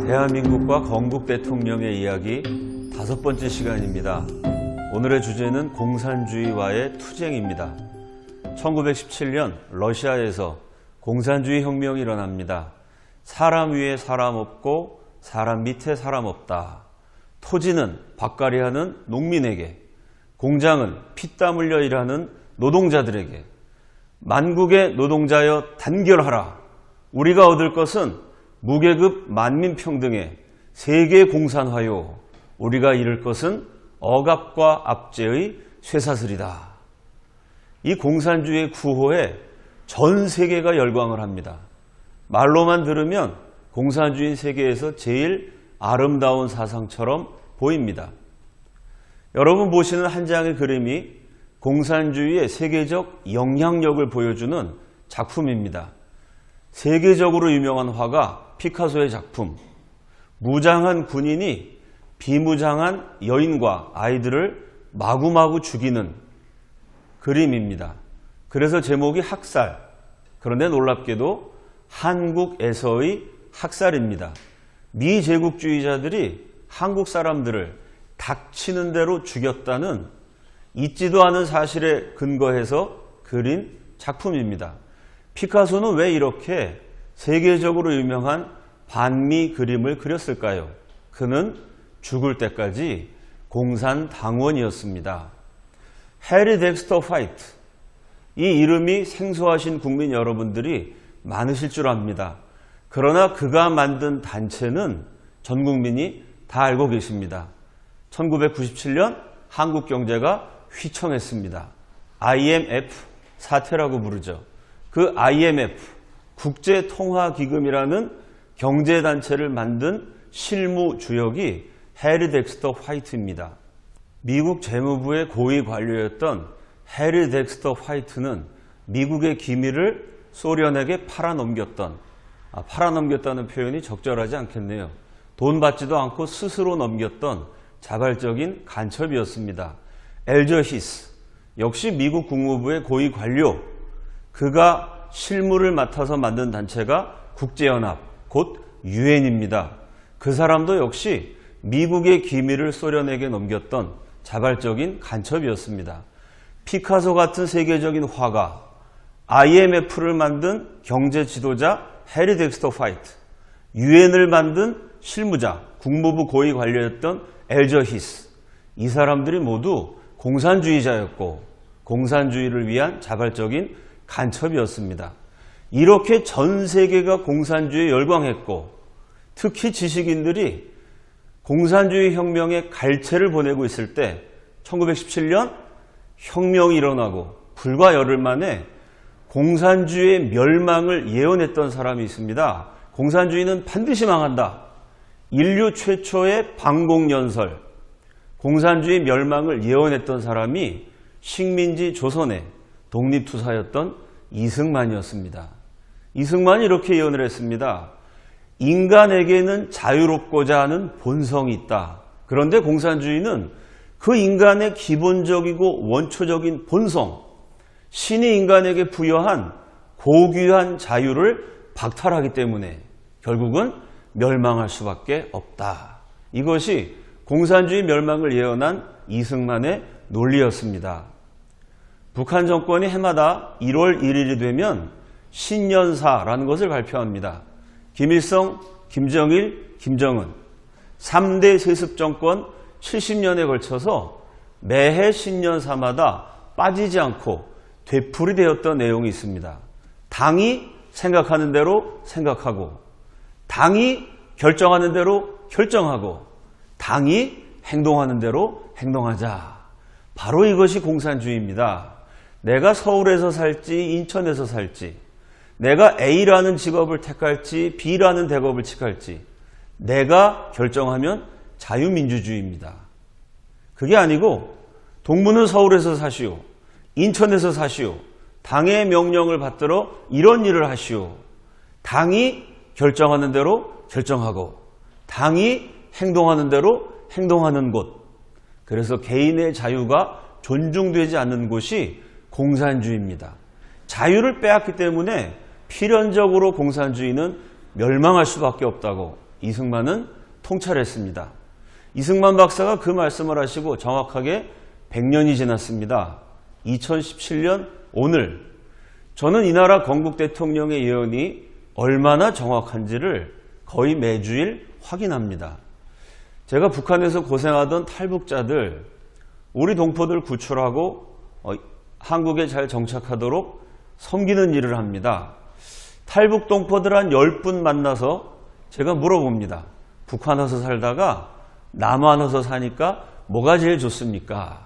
대한민국과 건국 대통령의 이야기 5번째 시간입니다. 오늘의 주제는 공산주의와의 투쟁입니다. 1917년 러시아에서 공산주의 혁명이 일어납니다. 사람 위에 사람 없고 사람 밑에 사람 없다. 토지는 밭갈이 하는 농민에게, 공장은 피땀 흘려 일하는 노동자들에게, 만국의 노동자여 단결하라. 우리가 얻을 것은 무계급 만민평등의 세계 공산화요. 우리가 잃을 것은 억압과 압제의 쇠사슬이다. 이 공산주의 구호에 전 세계가 열광을 합니다. 말로만 들으면 공산주의 세계에서 제일 아름다운 사상처럼 보입니다. 여러분 보시는 한 장의 그림이 공산주의의 세계적 영향력을 보여주는 작품입니다. 세계적으로 유명한 화가 피카소의 작품, 무장한 군인이 비무장한 여인과 아이들을 마구마구 죽이는 그림입니다. 그래서 제목이 학살, 그런데 놀랍게도 한국에서의 학살입니다. 미제국주의자들이 한국 사람들을 닥치는 대로 죽였다는 있지도 않은 사실에 근거해서 그린 작품입니다. 피카소는 왜 이렇게 세계적으로 유명한 반미 그림을 그렸을까요? 그는 죽을 때까지 공산당원이었습니다. 해리 덱스터 화이트, 이 이름이 생소하신 국민 여러분들이 많으실 줄 압니다. 그러나 그가 만든 단체는 전 국민이 다 알고 계십니다. 1997년 한국 경제가 휘청했습니다. IMF 사태라고 부르죠. 그 IMF, 국제통화기금이라는 경제단체를 만든 실무주역이 해리 덱스터 화이트입니다. 미국 재무부의 고위 관료였던 해리 덱스터 화이트는 미국의 기밀을 소련에게 팔아넘겼다는 표현이 적절하지 않겠네요. 돈 받지도 않고 스스로 넘겼던 자발적인 간첩이었습니다. 엘저히스, 역시 미국 국무부의 고위 관료, 그가 실무를 맡아서 만든 단체가 국제연합, 곧 유엔입니다. 그 사람도 역시 미국의 기밀을 소련에게 넘겼던 자발적인 간첩이었습니다. 피카소 같은 세계적인 화가, IMF를 만든 경제 지도자 해리 덱스터 화이트, 유엔을 만든 실무자, 국무부 고위 관료였던 엘저히스, 이 사람들이 모두 공산주의자였고 공산주의를 위한 자발적인 간첩이었습니다. 이렇게 전 세계가 공산주의에 열광했고 특히 지식인들이 공산주의 혁명의 갈채를 보내고 있을 때 1917년 혁명이 일어나고 불과 열흘 만에 공산주의의 멸망을 예언했던 사람이 있습니다. 공산주의는 반드시 망한다. 인류 최초의 방공연설, 공산주의 멸망을 예언했던 사람이 식민지 조선의 독립투사였던 이승만이었습니다. 이승만이 이렇게 예언을 했습니다. 인간에게는 자유롭고자 하는 본성이 있다. 그런데 공산주의는 그 인간의 기본적이고 원초적인 본성, 신이 인간에게 부여한 고귀한 자유를 박탈하기 때문에 결국은 멸망할 수밖에 없다. 이것이 공산주의 멸망을 예언한 이승만의 논리였습니다. 북한 정권이 해마다 1월 1일이 되면 신년사라는 것을 발표합니다. 김일성, 김정일, 김정은 3대 세습 정권 70년에 걸쳐서 매해 신년사마다 빠지지 않고 되풀이되었던 내용이 있습니다. 당이 생각하는 대로 생각하고, 당이 결정하는 대로 결정하고, 당이 행동하는 대로 행동하자. 바로 이것이 공산주의입니다. 내가 서울에서 살지 인천에서 살지, 내가 A라는 직업을 택할지 B라는 대업을 택할지 내가 결정하면 자유민주주의입니다. 그게 아니고 동무는 서울에서 사시오, 인천에서 사시오, 당의 명령을 받들어 이런 일을 하시오. 당이 결정하는 대로 결정하고 당이 행동하는 대로 행동하는 곳. 그래서 개인의 자유가 존중되지 않는 곳이 공산주의입니다. 자유를 빼앗기 때문에 필연적으로 공산주의는 멸망할 수밖에 없다고 이승만은 통찰했습니다. 이승만 박사가 그 말씀을 하시고 정확하게 100년이 지났습니다. 2017년 오늘 저는 이 나라 건국 대통령의 예언이 얼마나 정확한지를 거의 매주일 확인합니다. 제가 북한에서 고생하던 탈북자들, 우리 동포들 구출하고 한국에 잘 정착하도록 섬기는 일을 합니다. 탈북 동포들 한 10분 만나서 제가 물어봅니다. 북한 와서 살다가 남한 와서 사니까 뭐가 제일 좋습니까?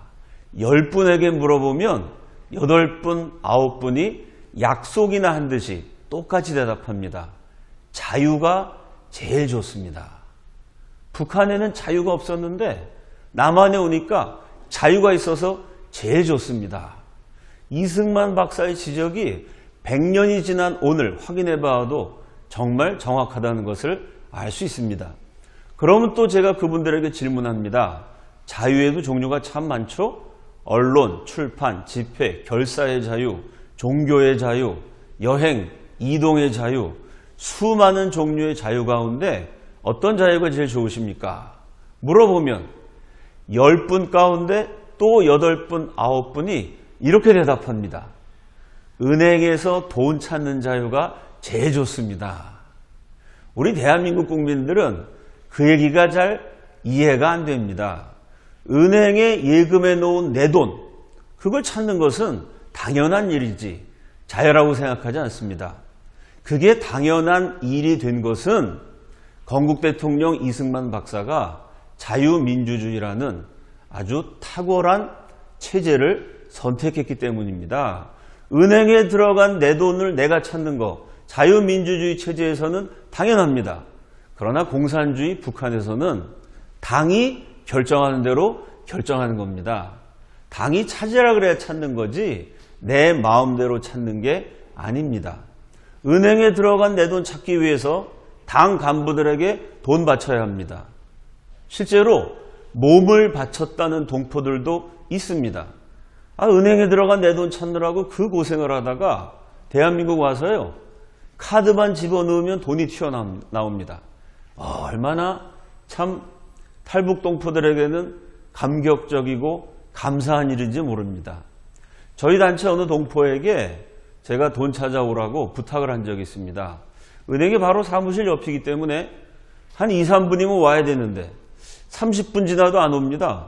10분에게 물어보면 8분, 9분이 약속이나 한 듯이 똑같이 대답합니다. 자유가 제일 좋습니다. 북한에는 자유가 없었는데 남한에 오니까 자유가 있어서 제일 좋습니다. 이승만 박사의 지적이 100년이 지난 오늘 확인해 봐도 정말 정확하다는 것을 알 수 있습니다. 그러면 또 제가 그분들에게 질문합니다. 자유에도 종류가 참 많죠? 언론, 출판, 집회, 결사의 자유, 종교의 자유, 여행, 이동의 자유, 수많은 종류의 자유 가운데 어떤 자유가 제일 좋으십니까? 물어보면 10분 가운데 또 8분, 9분이 이렇게 대답합니다. 은행에서 돈 찾는 자유가 제일 좋습니다. 우리 대한민국 국민들은 그 얘기가 잘 이해가 안 됩니다. 은행에 예금해 놓은 내 돈, 그걸 찾는 것은 당연한 일이지 자유라고 생각하지 않습니다. 그게 당연한 일이 된 것은 건국 대통령 이승만 박사가 자유민주주의라는 아주 탁월한 체제를 선택했기 때문입니다. 은행에 들어간 내 돈을 내가 찾는 거 자유민주주의 체제에서는 당연합니다. 그러나 공산주의 북한에서는 당이 결정하는 대로 결정하는 겁니다. 당이 찾으라 그래야 찾는 거지 내 마음대로 찾는 게 아닙니다. 은행에 들어간 내 돈 찾기 위해서 당 간부들에게 돈 바쳐야 합니다. 실제로 몸을 바쳤다는 동포들도 있습니다. 은행에 들어간 내 돈 찾느라고 그 고생을 하다가 대한민국 와서요. 카드만 집어넣으면 돈이 튀어나옵니다. 얼마나 참 탈북 동포들에게는 감격적이고 감사한 일인지 모릅니다. 저희 단체 어느 동포에게 제가 돈 찾아오라고 부탁을 한 적이 있습니다. 은행이 바로 사무실 옆이기 때문에 한 2, 3분이면 와야 되는데 30분 지나도 안 옵니다.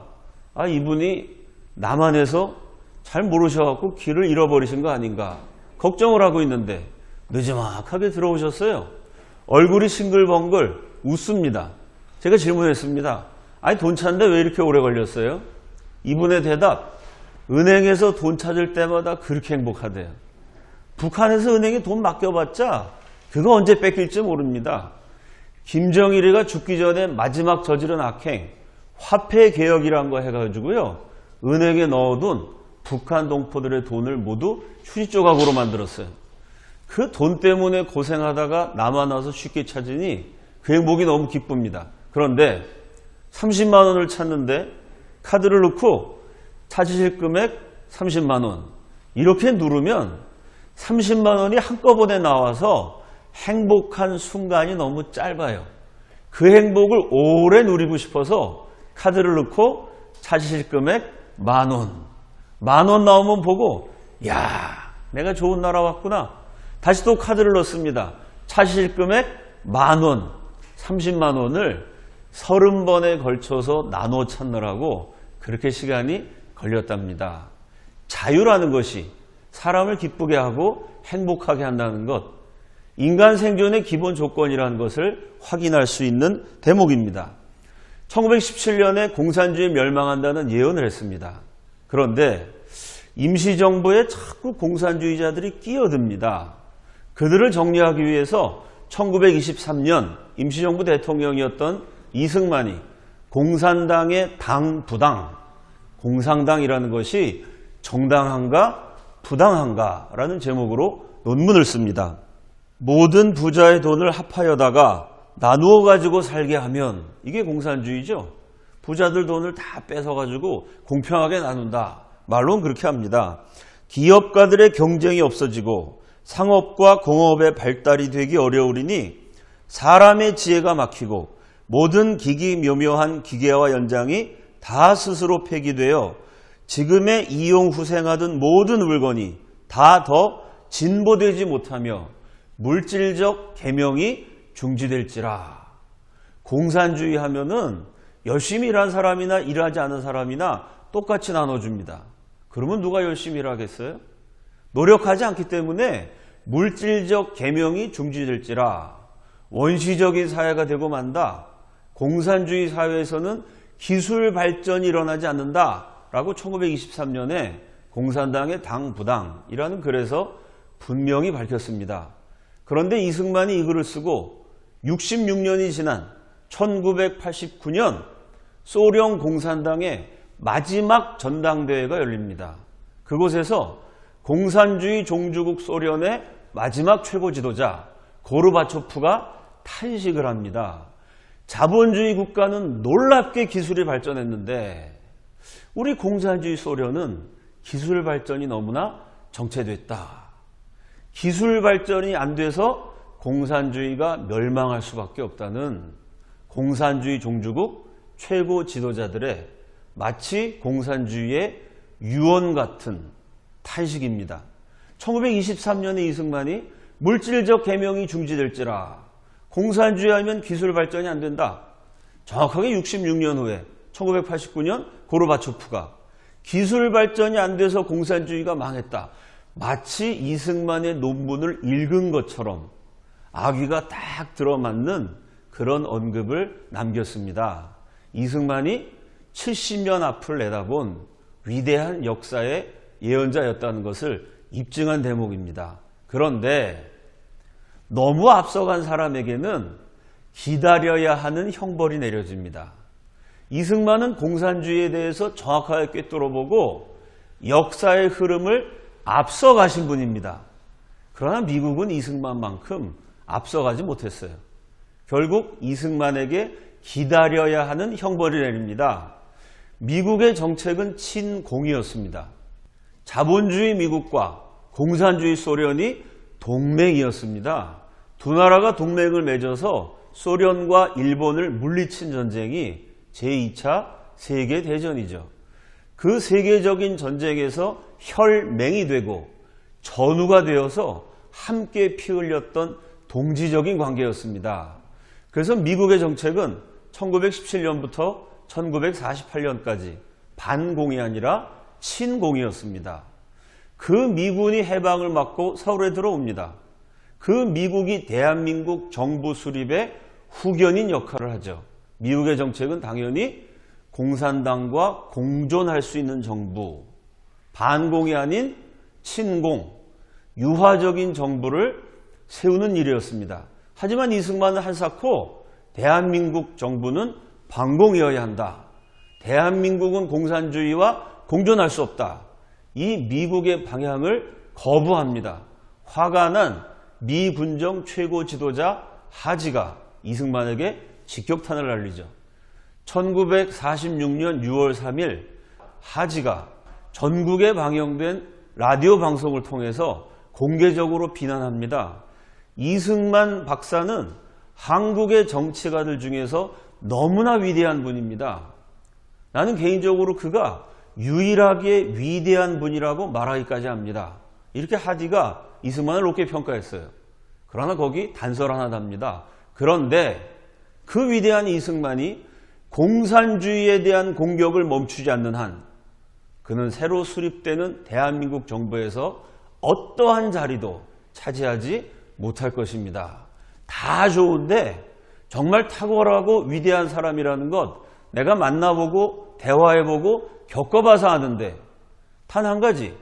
이분이 남한에서 잘 모르셔갖고 길을 잃어버리신 거 아닌가 걱정을 하고 있는데 늦지막하게 들어오셨어요. 얼굴이 싱글벙글 웃습니다. 제가 질문했습니다. 돈 찾는데 왜 이렇게 오래 걸렸어요? 이분의 대답, 은행에서 돈 찾을 때마다 그렇게 행복하대요. 북한에서 은행에 돈 맡겨봤자 그거 언제 뺏길지 모릅니다. 김정일이가 죽기 전에 마지막 저지른 악행, 화폐 개혁이란 거 해가지고요. 은행에 넣어둔 북한 동포들의 돈을 모두 휴지 조각으로 만들었어요. 그 돈 때문에 고생하다가 남한 와서 쉽게 찾으니 그 행복이 너무 기쁩니다. 그런데 30만 원을 찾는데 카드를 넣고 찾으실 금액 30만 원 이렇게 누르면 30만 원이 한꺼번에 나와서 행복한 순간이 너무 짧아요. 그 행복을 오래 누리고 싶어서 카드를 넣고 찾으실 금액 10,000원. 10,000원 나오면 보고 내가 좋은 나라 왔구나. 다시 또 카드를 넣습니다. 찾으실 금액 10,000원. 30만 원을 30번에 걸쳐서 나눠 찾느라고 그렇게 시간이 걸렸답니다. 자유라는 것이 사람을 기쁘게 하고 행복하게 한다는 것, 인간 생존의 기본 조건이라는 것을 확인할 수 있는 대목입니다. 1917년에 공산주의 멸망한다는 예언을 했습니다. 그런데 임시정부에 자꾸 공산주의자들이 끼어듭니다. 그들을 정리하기 위해서 1923년 임시정부 대통령이었던 이승만이 공산당의 당부당, 공산당이라는 것이 정당한가 부당한가라는 제목으로 논문을 씁니다. 모든 부자의 돈을 합하여다가 나누어 가지고 살게 하면 이게 공산주의죠. 부자들 돈을 다 뺏어가지고 공평하게 나눈다. 말로는 그렇게 합니다. 기업가들의 경쟁이 없어지고 상업과 공업의 발달이 되기 어려우리니 사람의 지혜가 막히고 모든 기기묘묘한 기계와 연장이 다 스스로 폐기되어 지금의 이용 후생하던 모든 물건이 다 더 진보되지 못하며 물질적 계명이 중지될지라. 공산주의 하면은 열심히 일한 사람이나 일하지 않은 사람이나 똑같이 나눠줍니다. 그러면 누가 열심히 일하겠어요? 노력하지 않기 때문에 물질적 계명이 중지될지라. 원시적인 사회가 되고 만다. 공산주의 사회에서는 기술 발전이 일어나지 않는다라고 1923년에 공산당의 당부당이라는 글에서 분명히 밝혔습니다. 그런데 이승만이 이 글을 쓰고 66년이 지난 1989년 소련 공산당의 마지막 전당대회가 열립니다. 그곳에서 공산주의 종주국 소련의 마지막 최고 지도자 고르바초프가 탄식을 합니다. 자본주의 국가는 놀랍게 기술이 발전했는데 우리 공산주의 소련은 기술 발전이 너무나 정체됐다. 기술 발전이 안 돼서 공산주의가 멸망할 수밖에 없다는 공산주의 종주국 최고 지도자들의 마치 공산주의의 유언 같은 탄식입니다. 1923년에 이승만이 물질적 계명이 중지될지라. 공산주의 하면 기술 발전이 안 된다. 정확하게 66년 후에 1989년 고르바초프가 기술 발전이 안 돼서 공산주의가 망했다. 마치 이승만의 논문을 읽은 것처럼 아귀가 딱 들어맞는 그런 언급을 남겼습니다. 이승만이 70년 앞을 내다본 위대한 역사의 예언자였다는 것을 입증한 대목입니다. 그런데 너무 앞서간 사람에게는 기다려야 하는 형벌이 내려집니다. 이승만은 공산주의에 대해서 정확하게 꿰뚫어보고 역사의 흐름을 앞서가신 분입니다. 그러나 미국은 이승만만큼 앞서가지 못했어요. 결국 이승만에게 기다려야 하는 형벌이 내립니다. 미국의 정책은 친공이었습니다. 자본주의 미국과 공산주의 소련이 동맹이었습니다. 두 나라가 동맹을 맺어서 소련과 일본을 물리친 전쟁이 제2차 세계대전이죠. 그 세계적인 전쟁에서 혈맹이 되고 전우가 되어서 함께 피 흘렸던 동지적인 관계였습니다. 그래서 미국의 정책은 1917년부터 1948년까지 반공이 아니라 친공이었습니다. 그 미군이 해방을 막고 서울에 들어옵니다. 그 미국이 대한민국 정부 수립의 후견인 역할을 하죠. 미국의 정책은 당연히 공산당과 공존할 수 있는 정부, 반공이 아닌 친공, 유화적인 정부를 세우는 일이었습니다. 하지만 이승만은 한사코 대한민국 정부는 반공이어야 한다. 대한민국은 공산주의와 공존할 수 없다. 이 미국의 방향을 거부합니다. 화가 난 미 군정 최고 지도자 하지가 이승만에게 직격탄을 날리죠. 1946년 6월 3일 하지가 전국에 방영된 라디오 방송을 통해서 공개적으로 비난합니다. 이승만 박사는 한국의 정치가들 중에서 너무나 위대한 분입니다. 나는 개인적으로 그가 유일하게 위대한 분이라고 말하기까지 합니다. 이렇게 하디가 이승만을 높게 평가했어요. 그러나 거기 단서 하나 답니다. 그런데 그 위대한 이승만이 공산주의에 대한 공격을 멈추지 않는 한 그는 새로 수립되는 대한민국 정부에서 어떠한 자리도 차지하지 못할 것입니다. 다 좋은데 정말 탁월하고 위대한 사람이라는 것 내가 만나보고 대화해보고 겪어봐서 아는데 단 한 가지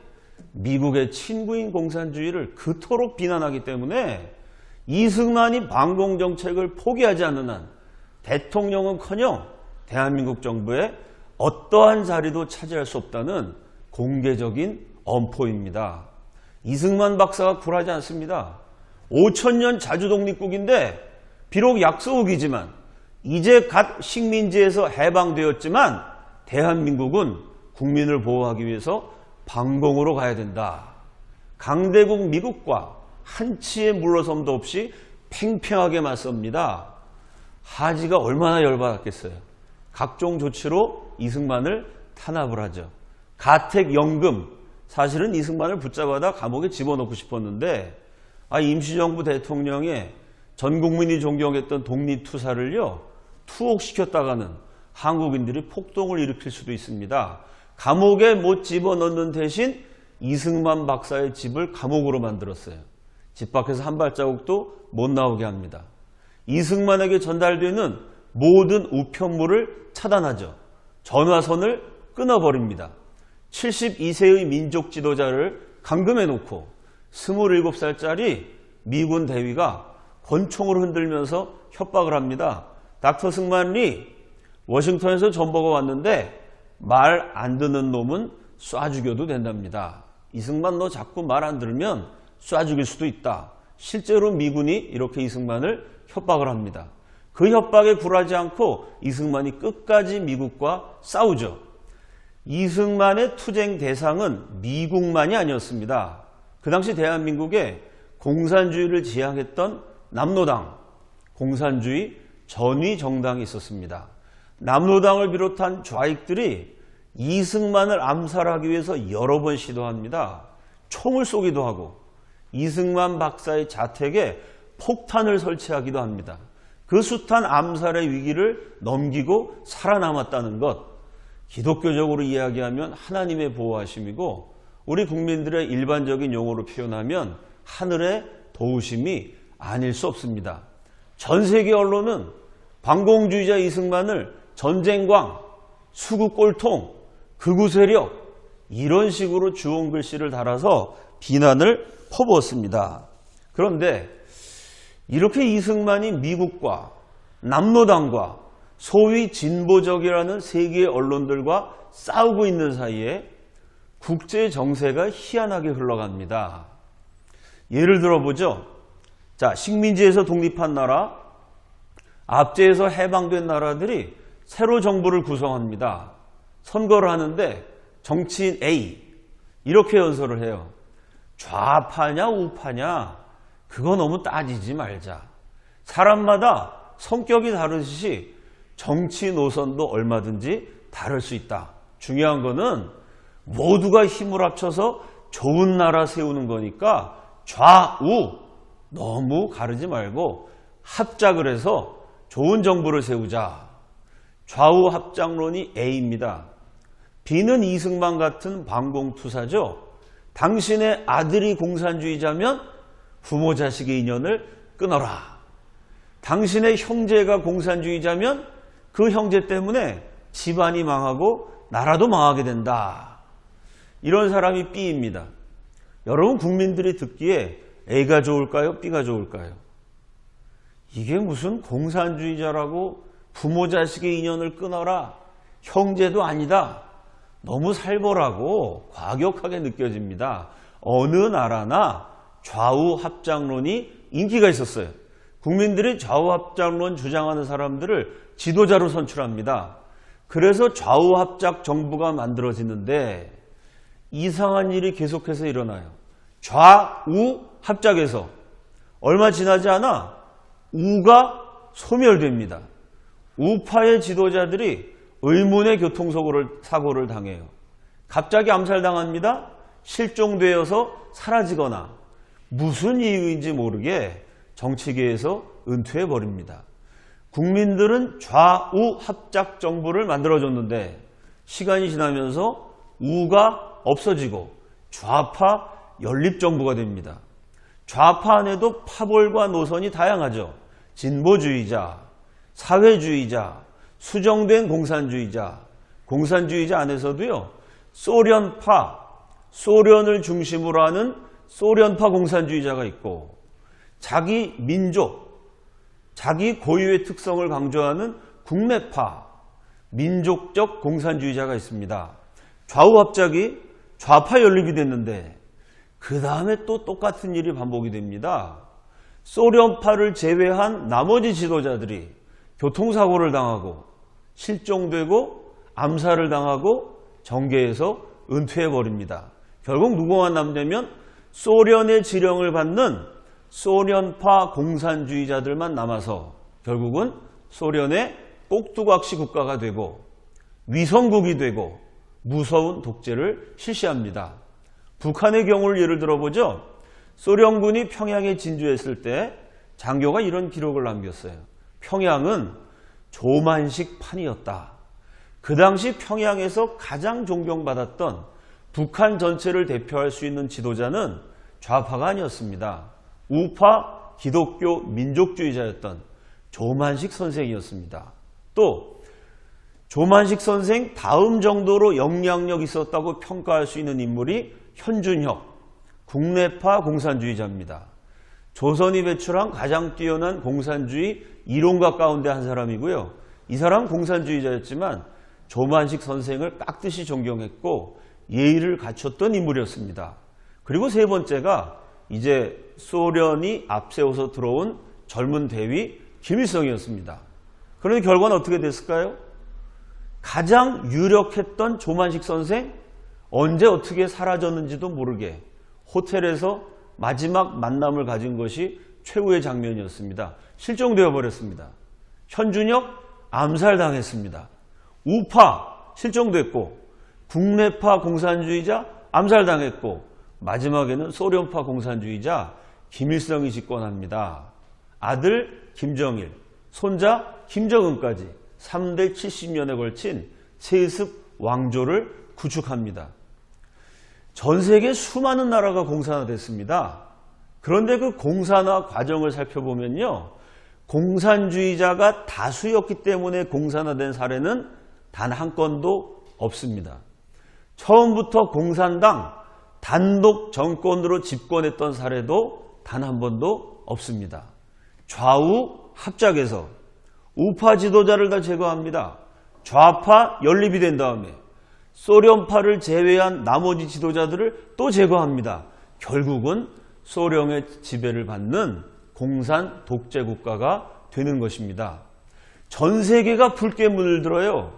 미국의 친구인 공산주의를 그토록 비난하기 때문에 이승만이 반공정책을 포기하지 않는 한 대통령은커녕 대한민국 정부에 어떠한 자리도 차지할 수 없다는 공개적인 엄포입니다. 이승만 박사가 굴하지 않습니다. 5천년 자주독립국인데 비록 약소국이지만 이제 갓 식민지에서 해방되었지만 대한민국은 국민을 보호하기 위해서 반공으로 가야 된다. 강대국 미국과 한치의 물러섬도 없이 팽팽하게 맞섭니다. 하지가 얼마나 열받았겠어요. 각종 조치로 이승만을 탄압을 하죠. 가택연금, 사실은 이승만을 붙잡아다 감옥에 집어넣고 싶었는데 임시정부 대통령의 전 국민이 존경했던 독립투사를요 투옥시켰다가는 한국인들이 폭동을 일으킬 수도 있습니다. 감옥에 못 집어넣는 대신 이승만 박사의 집을 감옥으로 만들었어요. 집 밖에서 한 발자국도 못 나오게 합니다. 이승만에게 전달되는 모든 우편물을 차단하죠. 전화선을 끊어버립니다. 72세의 민족 지도자를 감금해놓고 27살짜리 미군 대위가 권총을 흔들면서 협박을 합니다. 닥터 승만 리, 워싱턴에서 전보가 왔는데 말 안 듣는 놈은 쏴 죽여도 된답니다. 이승만 너 자꾸 말 안 들으면 쏴 죽일 수도 있다. 실제로 미군이 이렇게 이승만을 협박을 합니다. 그 협박에 굴하지 않고 이승만이 끝까지 미국과 싸우죠. 이승만의 투쟁 대상은 미국만이 아니었습니다. 그 당시 대한민국에 공산주의를 지향했던 남노당, 공산주의 전위 정당이 있었습니다. 남노당을 비롯한 좌익들이 이승만을 암살하기 위해서 여러 번 시도합니다. 총을 쏘기도 하고 이승만 박사의 자택에 폭탄을 설치하기도 합니다. 그 숱한 암살의 위기를 넘기고 살아남았다는 것, 기독교적으로 이야기하면 하나님의 보호하심이고 우리 국민들의 일반적인 용어로 표현하면 하늘의 도우심이 아닐 수 없습니다. 전 세계 언론은 반공주의자 이승만을 전쟁광, 수구꼴통, 극우세력 이런 식으로 주홍 글씨를 달아서 비난을 퍼부었습니다. 그런데 이렇게 이승만이 미국과 남노당과 소위 진보적이라는 세계의 언론들과 싸우고 있는 사이에 국제 정세가 희한하게 흘러갑니다. 예를 들어보죠. 자, 식민지에서 독립한 나라, 압제에서 해방된 나라들이 새로 정부를 구성합니다. 선거를 하는데 정치인 A 이렇게 연설을 해요. 좌파냐 우파냐 그거 너무 따지지 말자. 사람마다 성격이 다르듯이 정치 노선도 얼마든지 다를 수 있다. 중요한 거는 모두가 힘을 합쳐서 좋은 나라 세우는 거니까 좌우 너무 가르지 말고 합작을 해서 좋은 정부를 세우자. 좌우 합작론이 A입니다. B는 이승만 같은 반공투사죠. 당신의 아들이 공산주의자면 부모 자식의 인연을 끊어라. 당신의 형제가 공산주의자면 그 형제 때문에 집안이 망하고 나라도 망하게 된다. 이런 사람이 B입니다. 여러분 국민들이 듣기에 A가 좋을까요? B가 좋을까요? 이게 무슨 공산주의자라고 부모 자식의 인연을 끊어라. 형제도 아니다. 너무 살벌하고 과격하게 느껴집니다. 어느 나라나 좌우 합작론이 인기가 있었어요. 국민들이 좌우 합작론 주장하는 사람들을 지도자로 선출합니다. 그래서 좌우 합작 정부가 만들어지는데 이상한 일이 계속해서 일어나요. 좌우 합작에서 얼마 지나지 않아 우가 소멸됩니다. 우파의 지도자들이 의문의 교통사고를 당해요. 갑자기 암살당합니다. 실종되어서 사라지거나 무슨 이유인지 모르게 정치계에서 은퇴해버립니다. 국민들은 좌우 합작 정부를 만들어줬는데 시간이 지나면서 우가 없어지고 좌파 연립정부가 됩니다. 좌파 안에도 파벌과 노선이 다양하죠. 진보주의자, 사회주의자, 수정된 공산주의자, 공산주의자 안에서도요. 소련파, 소련을 중심으로 하는 소련파 공산주의자가 있고 자기 민족, 자기 고유의 특성을 강조하는 국내파, 민족적 공산주의자가 있습니다. 좌우 합작이 좌파 연립이 됐는데 그 다음에 또 똑같은 일이 반복이 됩니다. 소련파를 제외한 나머지 지도자들이 교통사고를 당하고 실종되고 암살을 당하고 정계에서 은퇴해버립니다. 결국 누구만 남냐면 소련의 지령을 받는 소련파 공산주의자들만 남아서 결국은 소련의 꼭두각시 국가가 되고 위성국이 되고 무서운 독재를 실시합니다. 북한의 경우를 예를 들어보죠. 소련군이 평양에 진주했을 때 장교가 이런 기록을 남겼어요. 평양은 조만식 판이었다. 그 당시 평양에서 가장 존경받았던 북한 전체를 대표할 수 있는 지도자는 좌파가 아니었습니다. 우파 기독교 민족주의자였던 조만식 선생이었습니다. 또 조만식 선생 다음 정도로 영향력 있었다고 평가할 수 있는 인물이 현준혁 국내파 공산주의자입니다. 조선이 배출한 가장 뛰어난 공산주의 이론가 가운데 한 사람이고요. 이 사람은 공산주의자였지만 조만식 선생을 깍듯이 존경했고 예의를 갖췄던 인물이었습니다. 그리고 세 번째가 이제 소련이 앞세워서 들어온 젊은 대위 김일성이었습니다. 그런데 결과는 어떻게 됐을까요? 가장 유력했던 조만식 선생 언제 어떻게 사라졌는지도 모르게 호텔에서 마지막 만남을 가진 것이 최후의 장면이었습니다. 실종되어 버렸습니다. 현준혁 암살당했습니다. 우파 실종됐고 국내파 공산주의자 암살당했고 마지막에는 소련파 공산주의자 김일성이 집권합니다. 아들 김정일, 손자 김정은까지 3대 70년에 걸친 세습 왕조를 구축합니다. 전 세계 수많은 나라가 공산화됐습니다. 그런데 그 공산화 과정을 살펴보면요. 공산주의자가 다수였기 때문에 공산화된 사례는 단 한 건도 없습니다. 처음부터 공산당 단독 정권으로 집권했던 사례도 단 한 번도 없습니다. 좌우 합작해서 우파 지도자를 다 제거합니다. 좌파 연립이 된 다음에 소련파를 제외한 나머지 지도자들을 또 제거합니다. 결국은 소련의 지배를 받는 공산 독재 국가가 되는 것입니다. 전 세계가 붉게 문을 들어요.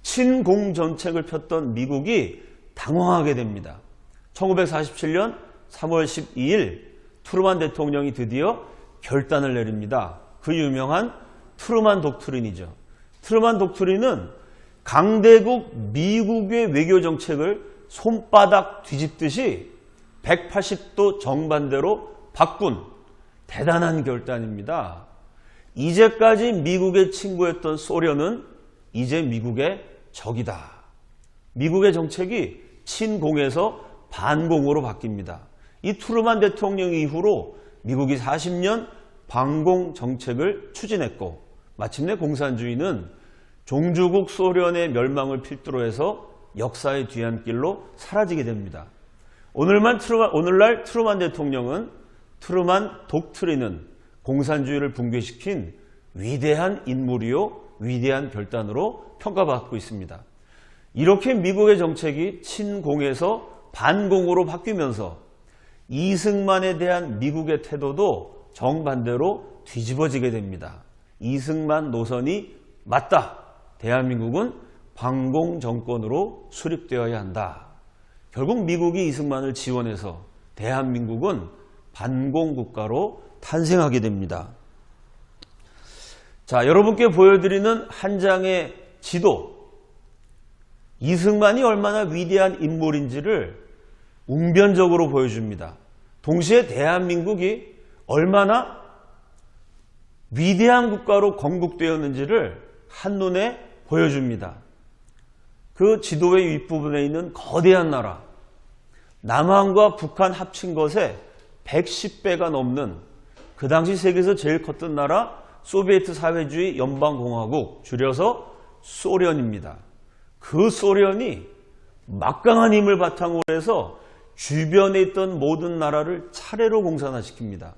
친공 정책을 폈던 미국이 당황하게 됩니다. 1947년 3월 12일 트루만 대통령이 드디어 결단을 내립니다. 그 유명한 트루만 독트린이죠. 트루만 독트린은 강대국 미국의 외교 정책을 손바닥 뒤집듯이 180도 정반대로 바꾼 대단한 결단입니다. 이제까지 미국의 친구였던 소련은 이제 미국의 적이다. 미국의 정책이 친공에서 반공으로 바뀝니다. 이 트루만 대통령 이후로 미국이 40년 반공 정책을 추진했고 마침내 공산주의는 종주국 소련의 멸망을 필두로 해서 역사의 뒤안길로 사라지게 됩니다. 오늘날 트루만 대통령은 트루만 독트린은 공산주의를 붕괴시킨 위대한 인물이요 위대한 결단으로 평가받고 있습니다. 이렇게 미국의 정책이 친공에서 반공으로 바뀌면서 이승만에 대한 미국의 태도도 정반대로 뒤집어지게 됩니다. 이승만 노선이 맞다. 대한민국은 반공 정권으로 수립되어야 한다. 결국 미국이 이승만을 지원해서 대한민국은 반공 국가로 탄생하게 됩니다. 자, 여러분께 보여드리는 한 장의 지도. 이승만이 얼마나 위대한 인물인지를 웅변적으로 보여줍니다. 동시에 대한민국이 얼마나 위대한 국가로 건국되었는지를 한눈에 보여줍니다. 그 지도의 윗부분에 있는 거대한 나라, 남한과 북한 합친 것에 110배가 넘는 그 당시 세계에서 제일 컸던 나라 소비에트 사회주의 연방공화국, 줄여서 소련입니다. 그 소련이 막강한 힘을 바탕으로 해서 주변에 있던 모든 나라를 차례로 공산화시킵니다.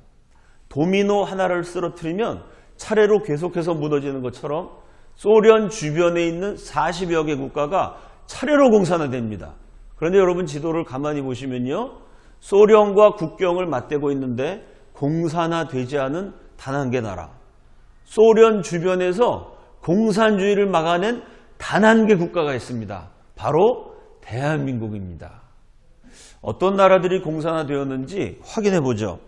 도미노 하나를 쓰러뜨리면 차례로 계속해서 무너지는 것처럼 소련 주변에 있는 40여 개 국가가 차례로 공산화됩니다. 그런데 여러분 지도를 가만히 보시면요. 소련과 국경을 맞대고 있는데 공산화되지 않은 단 한 개 나라. 소련 주변에서 공산주의를 막아낸 단 한 개 국가가 있습니다. 바로 대한민국입니다. 어떤 나라들이 공산화되었는지 확인해 보죠.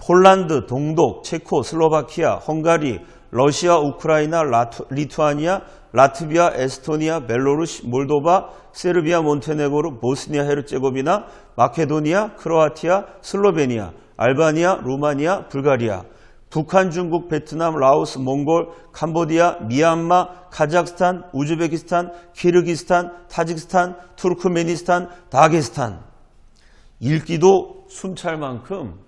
폴란드, 동독, 체코, 슬로바키아, 헝가리, 러시아, 우크라이나, 리투아니아, 라트비아, 에스토니아, 벨로루시, 몰도바, 세르비아, 몬테네그로, 보스니아, 헤르체고비나, 마케도니아, 크로아티아, 슬로베니아, 알바니아, 루마니아, 불가리아, 북한, 중국, 베트남, 라오스, 몽골, 캄보디아, 미얀마, 카자흐스탄, 우즈베키스탄, 키르기스탄, 타지키스탄, 투르크메니스탄, 다게스탄. 읽기도 숨찰 만큼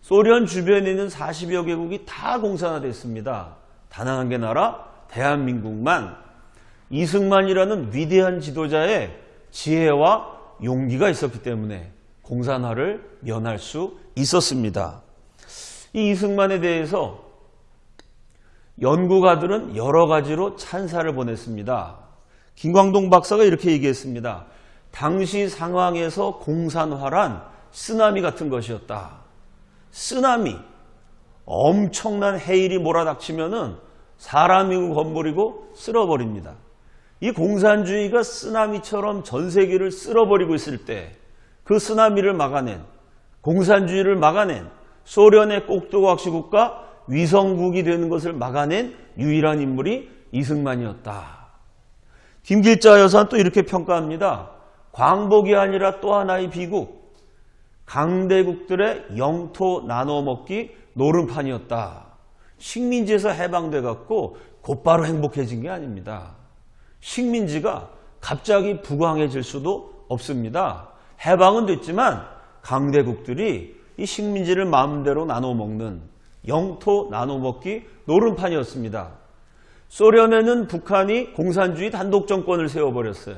소련 주변에 있는 40여 개국이 다 공산화됐습니다. 단 한 개 나라 대한민국만 이승만이라는 위대한 지도자의 지혜와 용기가 있었기 때문에 공산화를 면할 수 있었습니다. 이 이승만에 대해서 연구가들은 여러 가지로 찬사를 보냈습니다. 김광동 박사가 이렇게 얘기했습니다. 당시 상황에서 공산화란 쓰나미 같은 것이었다. 쓰나미, 엄청난 해일이 몰아닥치면은 사람이고 건물이고 쓸어버립니다. 이 공산주의가 쓰나미처럼 전 세계를 쓸어버리고 있을 때 그 쓰나미를 막아낸, 공산주의를 막아낸 소련의 꼭두각시국가 위성국이 되는 것을 막아낸 유일한 인물이 이승만이었다. 김길자 여사는 또 이렇게 평가합니다. 광복이 아니라 또 하나의 비국, 강대국들의 영토 나눠먹기 노름판이었다. 식민지에서 해방돼 갖고 곧바로 행복해진 게 아닙니다. 식민지가 갑자기 부강해질 수도 없습니다. 해방은 됐지만 강대국들이 이 식민지를 마음대로 나눠먹는 영토 나눠먹기 노름판이었습니다. 소련에는 북한이 공산주의 단독 정권을 세워버렸어요.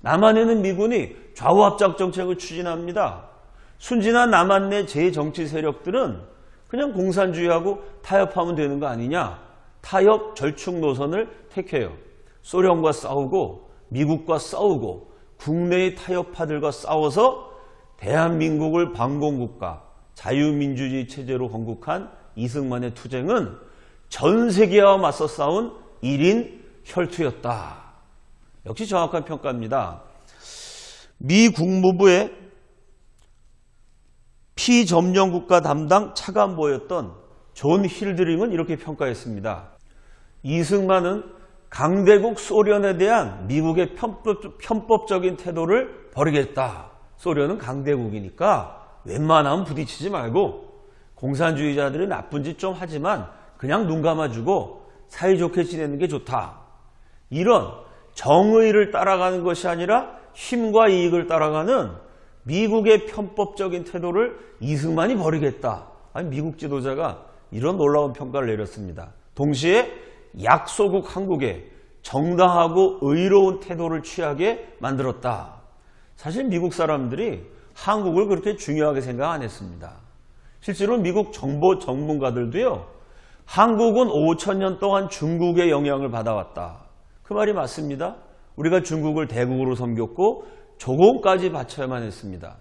남한에는 미군이 좌우합작 정책을 추진합니다. 순진한 남한 내 제정치 세력들은 그냥 공산주의하고 타협하면 되는 거 아니냐. 타협 절충 노선을 택해요. 소련과 싸우고 미국과 싸우고 국내의 타협파들과 싸워서 대한민국을 반공국가 자유민주주의 체제로 건국한 이승만의 투쟁은 전 세계와 맞서 싸운 1인 혈투였다. 역시 정확한 평가입니다. 미 국무부의 피점령국가 담당 차관보였던 존 힐드링은 이렇게 평가했습니다. 이승만은 강대국 소련에 대한 미국의 편법적인 태도를 버리겠다. 소련은 강대국이니까 웬만하면 부딪히지 말고 공산주의자들이 나쁜 짓 좀 하지만 그냥 눈 감아주고 사이좋게 지내는 게 좋다. 이런 정의를 따라가는 것이 아니라 힘과 이익을 따라가는 미국의 편법적인 태도를 이승만이 버리겠다. 아니, 미국 지도자가 이런 놀라운 평가를 내렸습니다. 동시에 약소국 한국에 정당하고 의로운 태도를 취하게 만들었다. 사실 미국 사람들이 한국을 그렇게 중요하게 생각 안 했습니다. 실제로 미국 정보 전문가들도요. 한국은 5,000년 동안 중국의 영향을 받아왔다. 그 말이 맞습니다. 우리가 중국을 대국으로 섬겼고 조공까지 바쳐야만 했습니다.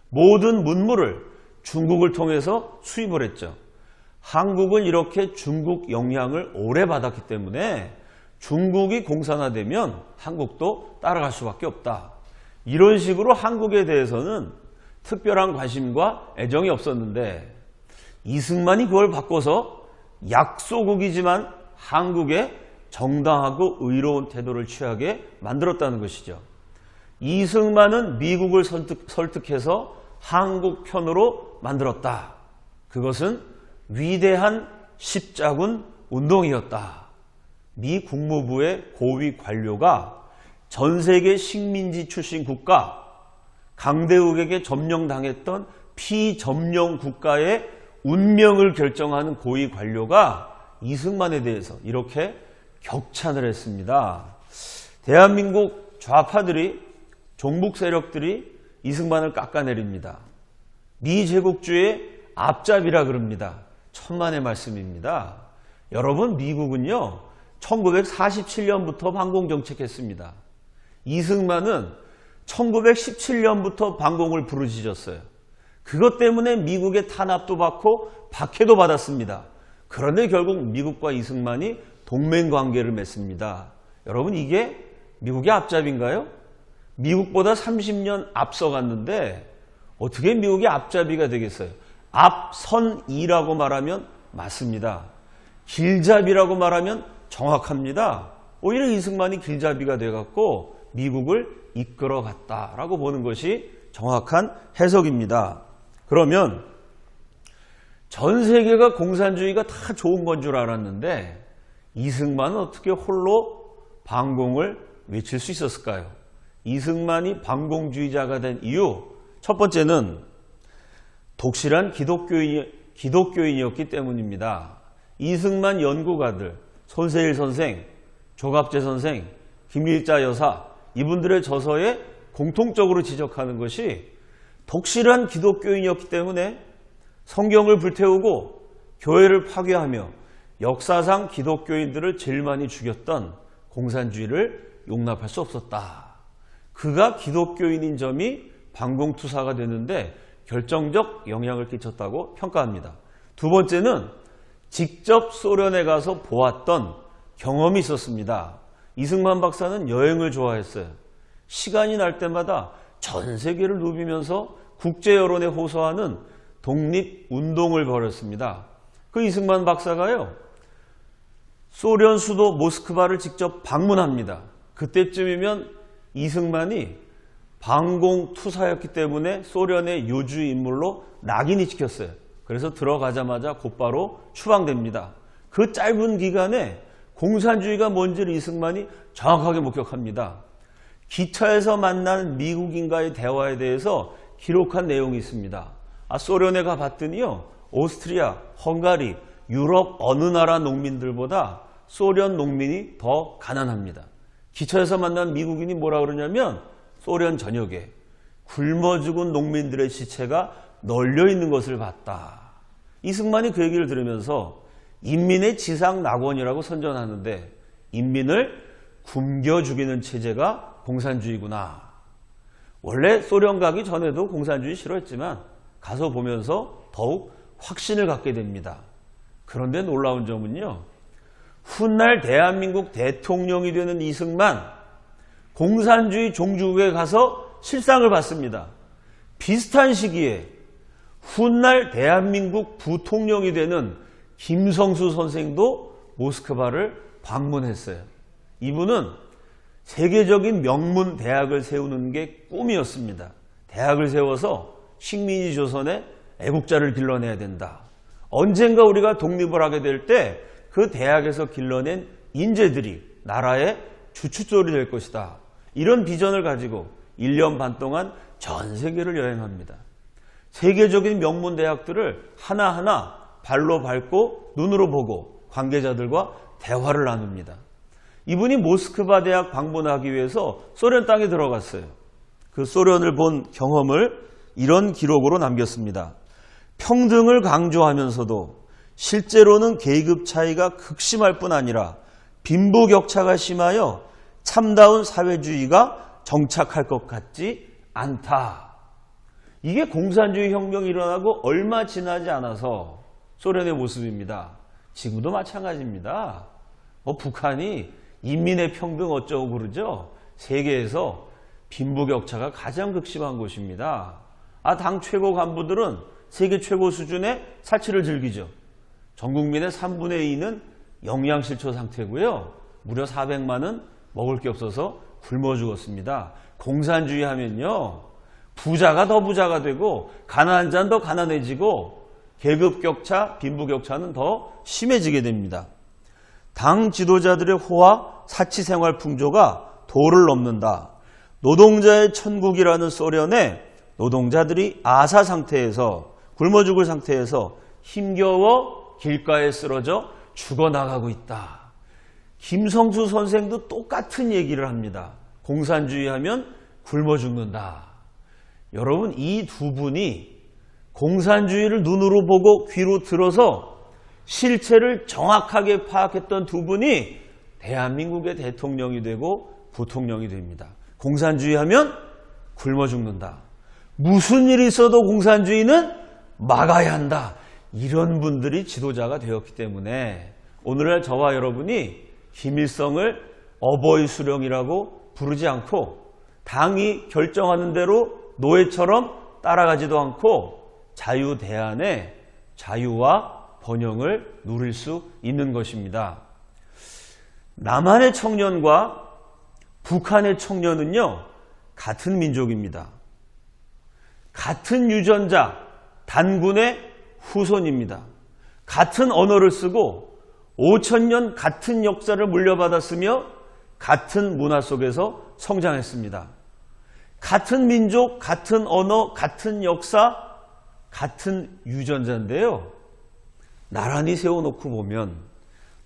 모든 문물을 중국을 통해서 수입을 했죠. 한국은 이렇게 중국 영향을 오래 받았기 때문에 중국이 공산화되면 한국도 따라갈 수밖에 없다. 이런 식으로 한국에 대해서는 특별한 관심과 애정이 없었는데 이승만이 그걸 바꿔서 약소국이지만 한국에 정당하고 의로운 태도를 취하게 만들었다는 것이죠. 이승만은 미국을 설득해서 한국 편으로 만들었다. 그것은 위대한 십자군 운동이었다. 미 국무부의 고위 관료가 전 세계 식민지 출신 국가, 강대국에게 점령당했던 피점령 국가의 운명을 결정하는 고위 관료가 이승만에 대해서 이렇게 격찬을 했습니다. 대한민국 좌파들이, 종북 세력들이 이승만을 깎아내립니다. 미 제국주의 앞잡이라 그럽니다. 천만의 말씀입니다. 여러분, 미국은요 1947년부터 반공정책했습니다. 이승만은 1917년부터 반공을 부르짖었어요. 그것 때문에 미국의 탄압도 받고 박해도 받았습니다. 그런데 결국 미국과 이승만이 동맹관계를 맺습니다. 여러분, 이게 미국의 앞잡이인가요? 미국보다 30년 앞서갔는데 어떻게 미국의 앞잡이가 되겠어요? 앞선이라고 말하면 맞습니다. 길잡이라고 말하면 정확합니다. 오히려 이승만이 길잡이가 돼갖고 미국을 이끌어갔다라고 보는 것이 정확한 해석입니다. 그러면 전 세계가 공산주의가 다 좋은 건 줄 알았는데 이승만은 어떻게 홀로 반공을 외칠 수 있었을까요? 이승만이 반공주의자가 된 이유, 첫 번째는 독실한 기독교인이었기 때문입니다. 이승만 연구가들, 손세일 선생, 조갑재 선생, 김일자 여사, 이분들의 저서에 공통적으로 지적하는 것이 독실한 기독교인이었기 때문에 성경을 불태우고 교회를 파괴하며 역사상 기독교인들을 제일 많이 죽였던 공산주의를 용납할 수 없었다. 그가 기독교인인 점이 반공투사가 되는데 결정적 영향을 끼쳤다고 평가합니다. 두 번째는 직접 소련에 가서 보았던 경험이 있었습니다. 이승만 박사는 여행을 좋아했어요. 시간이 날 때마다 전 세계를 누비면서 국제 여론에 호소하는 독립운동을 벌였습니다. 그 이승만 박사가요, 소련 수도 모스크바를 직접 방문합니다. 그때쯤이면 이승만이 반공투사였기 때문에 소련의 요주 인물로 낙인이 찍혔어요. 그래서 들어가자마자 곧바로 추방됩니다. 그 짧은 기간에 공산주의가 뭔지를 이승만이 정확하게 목격합니다. 기차에서 만난 미국인과의 대화에 대해서 기록한 내용이 있습니다. 소련에 가봤더니요, 오스트리아, 헝가리, 유럽 어느 나라 농민들보다 소련 농민이 더 가난합니다. 기차에서 만난 미국인이 뭐라 그러냐면 소련 전역에 굶어 죽은 농민들의 시체가 널려 있는 것을 봤다. 이승만이 그 얘기를 들으면서 인민의 지상 낙원이라고 선전하는데 인민을 굶겨 죽이는 체제가 공산주의구나. 원래 소련 가기 전에도 공산주의 싫어했지만 가서 보면서 더욱 확신을 갖게 됩니다. 그런데 놀라운 점은요, 훗날 대한민국 대통령이 되는 이승만, 공산주의 종주국에 가서 실상을 봤습니다. 비슷한 시기에 훗날 대한민국 부통령이 되는 김성수 선생도 모스크바를 방문했어요. 이분은 세계적인 명문 대학을 세우는 게 꿈이었습니다. 대학을 세워서 식민지 조선에 애국자를 길러내야 된다. 언젠가 우리가 독립을 하게 될 때 그 대학에서 길러낸 인재들이 나라의 주춧돌이 될 것이다. 이런 비전을 가지고 1년 반 동안 전 세계를 여행합니다. 세계적인 명문 대학들을 하나하나 발로 밟고 눈으로 보고 관계자들과 대화를 나눕니다. 이분이 모스크바 대학 방문하기 위해서 소련 땅에 들어갔어요. 그 소련을 본 경험을 이런 기록으로 남겼습니다. 평등을 강조하면서도 실제로는 계급 차이가 극심할 뿐 아니라 빈부격차가 심하여 참다운 사회주의가 정착할 것 같지 않다. 이게 공산주의 혁명이 일어나고 얼마 지나지 않아서 소련의 모습입니다. 지금도 마찬가지입니다. 북한이 인민의 평등 어쩌고 그러죠. 세계에서 빈부격차가 가장 극심한 곳입니다. 당 최고 간부들은 세계 최고 수준의 사치를 즐기죠. 전 국민의 3분의 2는 영양실조 상태고요. 무려 400만은 먹을 게 없어서 굶어 죽었습니다. 공산주의 하면요, 부자가 더 부자가 되고 가난한 자는 더 가난해지고 계급격차, 빈부격차는 더 심해지게 됩니다. 당 지도자들의 호화, 사치생활 풍조가 도를 넘는다. 노동자의 천국이라는 소련에 노동자들이 아사 상태에서, 굶어 죽을 상태에서 힘겨워 길가에 쓰러져 죽어나가고 있다. 김성수 선생도 똑같은 얘기를 합니다. 공산주의 하면 굶어 죽는다. 여러분, 이 두 분이 공산주의를 눈으로 보고 귀로 들어서 실체를 정확하게 파악했던 두 분이 대한민국의 대통령이 되고 부통령이 됩니다. 공산주의 하면 굶어 죽는다. 무슨 일이 있어도 공산주의는 막아야 한다. 이런 분들이 지도자가 되었기 때문에 오늘날 저와 여러분이 김일성을 어버이 수령이라고 부르지 않고 당이 결정하는 대로 노예처럼 따라가지도 않고 자유 대안의 자유와 번영을 누릴 수 있는 것입니다. 남한의 청년과 북한의 청년은요, 같은 민족입니다. 같은 유전자, 단군의 후손입니다. 같은 언어를 쓰고 5,000년 같은 역사를 물려받았으며 같은 문화 속에서 성장했습니다. 같은 민족, 같은 언어, 같은 역사, 같은 유전자인데요. 나란히 세워놓고 보면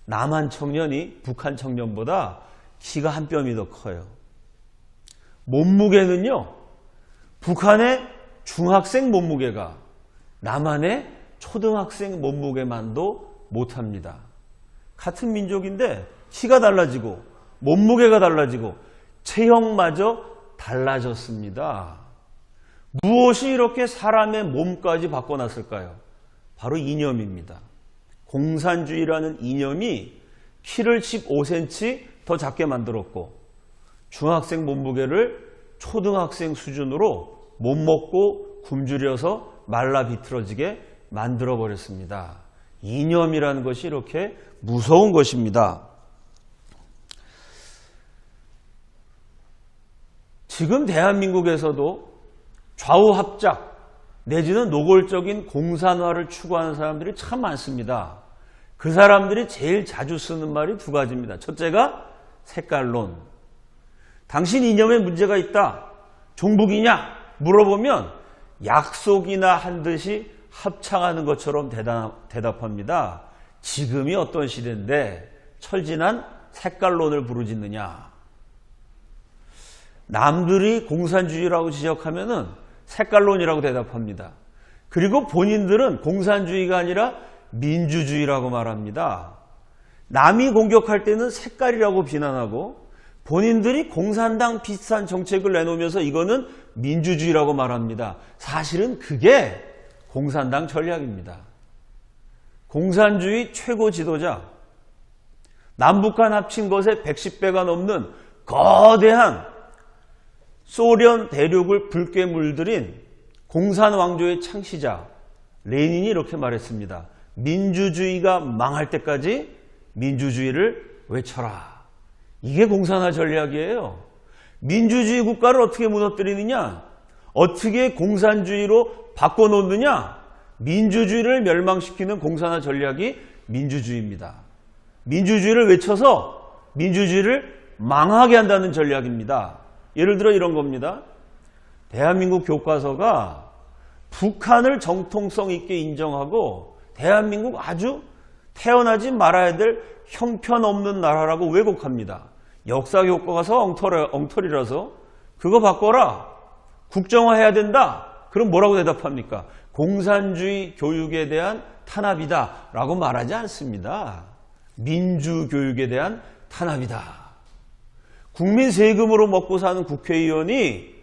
남한 청년이 북한 청년보다 키가 한 뼘이 더 커요. 몸무게는요, 북한의 중학생 몸무게가 남한의 초등학생 몸무게만도 못합니다. 같은 민족인데 키가 달라지고 몸무게가 달라지고 체형마저 달라졌습니다. 무엇이 이렇게 사람의 몸까지 바꿔놨을까요? 바로 이념입니다. 공산주의라는 이념이 키를 15cm 더 작게 만들었고 중학생 몸무게를 초등학생 수준으로 못 먹고 굶주려서 말라 비틀어지게 만들어버렸습니다. 이념이라는 것이 이렇게 무서운 것입니다. 지금 대한민국에서도 좌우 합작 내지는 노골적인 공산화를 추구하는 사람들이 참 많습니다. 그 사람들이 제일 자주 쓰는 말이 두 가지입니다. 첫째가 색깔론. 당신 이념에 문제가 있다. 종북이냐? 물어보면 약속이나 한 듯이 합창하는 것처럼 대답합니다. 지금이 어떤 시대인데 철진한 색깔론을 부르짖느냐. 남들이 공산주의라고 지적하면은 색깔론이라고 대답합니다. 그리고 본인들은 공산주의가 아니라 민주주의라고 말합니다. 남이 공격할 때는 색깔이라고 비난하고 본인들이 공산당 비슷한 정책을 내놓으면서 이거는 민주주의라고 말합니다. 사실은 그게 공산당 전략입니다. 공산주의 최고 지도자, 남북한 합친 것에 110배가 넘는 거대한 소련 대륙을 붉게 물들인 공산왕조의 창시자 레닌이 이렇게 말했습니다. 민주주의가 망할 때까지 민주주의를 외쳐라. 이게 공산화 전략이에요. 민주주의 국가를 어떻게 무너뜨리느냐? 어떻게 공산주의로 바꿔놓느냐? 민주주의를 멸망시키는 공산화 전략이 민주주의입니다. 민주주의를 외쳐서 민주주의를 망하게 한다는 전략입니다. 예를 들어 이런 겁니다. 대한민국 교과서가 북한을 정통성 있게 인정하고 대한민국 아주 태어나지 말아야 될 형편없는 나라라고 왜곡합니다. 역사 교과서 엉터리라서 그거 바꿔라. 국정화해야 된다. 그럼 뭐라고 대답합니까? 공산주의 교육에 대한 탄압이다 라고 말하지 않습니다. 민주교육에 대한 탄압이다. 국민 세금으로 먹고 사는 국회의원이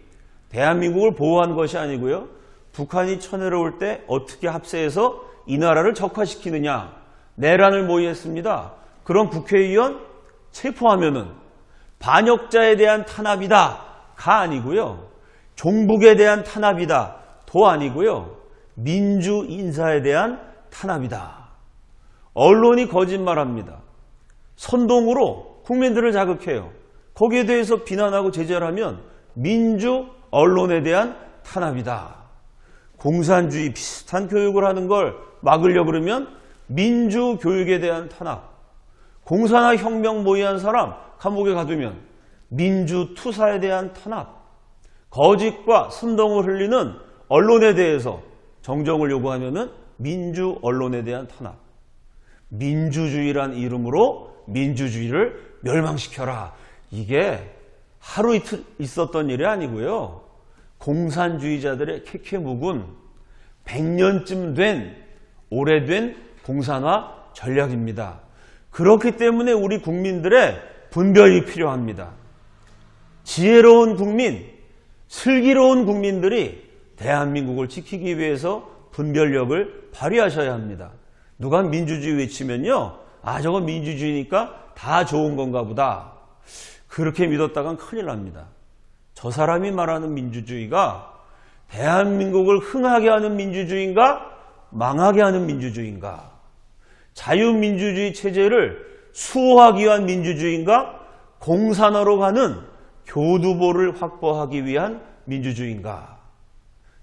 대한민국을 보호한 것이 아니고요. 북한이 쳐내려올 때 어떻게 합세해서 이 나라를 적화시키느냐. 내란을 모의했습니다. 그런 국회의원 체포하면은 반역자에 대한 탄압이다가 아니고요. 종북에 대한 탄압이다 도 아니고요. 민주 인사에 대한 탄압이다. 언론이 거짓말합니다. 선동으로 국민들을 자극해요. 거기에 대해서 비난하고 제재를 하면 민주 언론에 대한 탄압이다. 공산주의 비슷한 교육을 하는 걸 막으려고 그러면 민주 교육에 대한 탄압. 공산화 혁명 모의한 사람 감옥에 가두면 민주 투사에 대한 탄압. 거짓과 선동을 흘리는 언론에 대해서 정정을 요구하면은 민주 언론에 대한 탄압. 민주주의란 이름으로 민주주의를 멸망시켜라. 이게 하루 이틀 있었던 일이 아니고요. 공산주의자들의 캐캐묵은 100년쯤 된 오래된 공산화 전략입니다. 그렇기 때문에 우리 국민들의 분별이 필요합니다. 지혜로운 국민, 슬기로운 국민들이 대한민국을 지키기 위해서 분별력을 발휘하셔야 합니다. 누가 민주주의 외치면요. 아, 저건 민주주의니까 다 좋은 건가 보다. 그렇게 믿었다간 큰일 납니다. 저 사람이 말하는 민주주의가 대한민국을 흥하게 하는 민주주의인가? 망하게 하는 민주주의인가? 자유민주주의 체제를 수호하기 위한 민주주의인가? 공산화로 가는 교두보를 확보하기 위한 민주주의인가?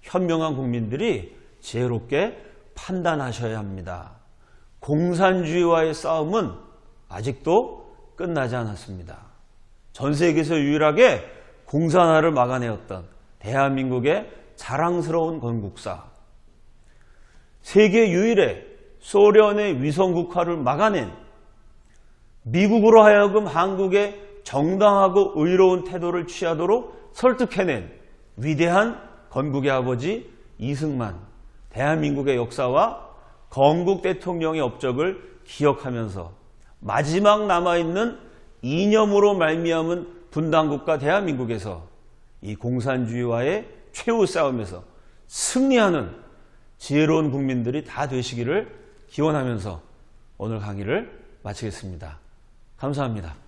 현명한 국민들이 지혜롭게 판단하셔야 합니다. 공산주의와의 싸움은 아직도 끝나지 않았습니다. 전 세계에서 유일하게 공산화를 막아내었던 대한민국의 자랑스러운 건국사, 세계 유일의 소련의 위성국화를 막아낸, 미국으로 하여금 한국의 정당하고 의로운 태도를 취하도록 설득해낸 위대한 건국의 아버지 이승만, 대한민국의 역사와 건국 대통령의 업적을 기억하면서 마지막 남아있는 이념으로 말미암은 분단국가 대한민국에서 이 공산주의와의 최후 싸움에서 승리하는 지혜로운 국민들이 다 되시기를 기원하면서 오늘 강의를 마치겠습니다. 감사합니다.